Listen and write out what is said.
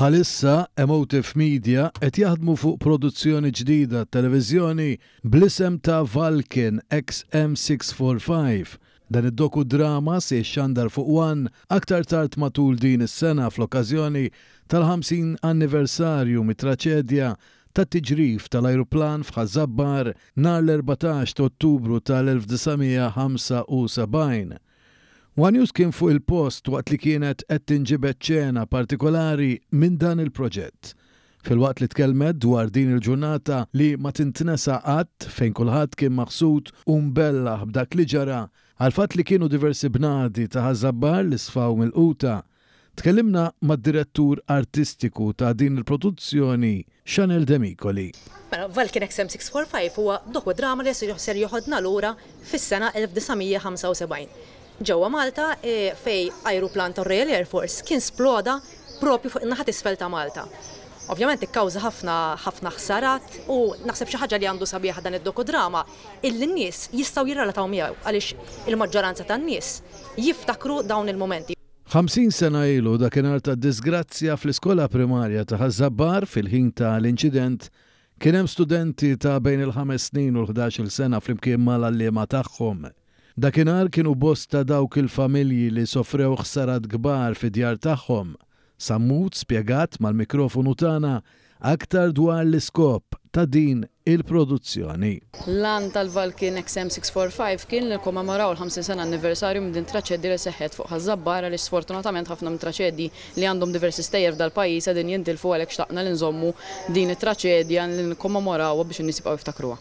Bħalissa Emotive Media qed jaħdmu fuq produzzjoni ġdida televiżjoni bl-isem ta' Vulcan XM645. Dan id-dokudrama se jxandar fuq One aktar tard matul din is-sena fl-okkażjoni tal-50 anniversarju mit-traċedja tat-tiġrif tal-ajruplan f'Ħażabbar nhar l-14 ta' Ottubru tal-1975. One News kien fuq il-post waqt li kienet qed tinġibed ċena partikolari minn dan il-proġett. Fil-waqt li tkellmet dwar din il-ġurnata li ma tintnesa qatt fejn kulħadd kien maħsud u mbellaħ b'dak li ġara għal fatt li kienu diversi bnadi ta' Ħażabbar li sfaw mill-quta. Tkellimna mad-direttur artistiku ta' din il-produzzjoni Chanel Demicoli. Vulcan XM645 huwa dokudrama li ser joħodna lura fis-sena 1975. Ġewwa Malta fej ajruplan tar-Royal Air Force kien sploda propju fuq in-naħa t'isfel ta' Malta. Ovvjament ikkawża ħafna ħsarat u naħseb xi ħaġa li għandu sabiħ dan id-dokudrama illi n-nies jistgħu jirrelataw miegħu għaliex il-maġġoranza tan-nies jiftakru dawn il-momenti. 50 sena ilu dakinhar ta' disgrazzja fl-iskola primarja ta' Ħażabbar fil-ħin tal-inċident kien hemm studenti ta' bejn il-5 snin u l-11 sena flimkien mal-allima tagħhom. Dakinhar kienu bosta dawk il-familji li sofrew ħsarat kbar fid-djar tagħhom. Sammut spjegat mal-mikrofonu tagħna aktar dwar l-iskop ta' din il-produzzjoni. L-an tal-Vulcan XM645 kien li kommemoraw il-50 sena anniversarju minn din traċeddi li seħħet fuq Ħażabbar li sfortunatament ħafna minn traċeddi li għandhom diversi stejjer f'dal-pajjiż qegħdin jintilfu għalhekk xtaqna li nżommu din it-traċedja li nkommemorawha biex in-nies jibqgħu jiftakruha.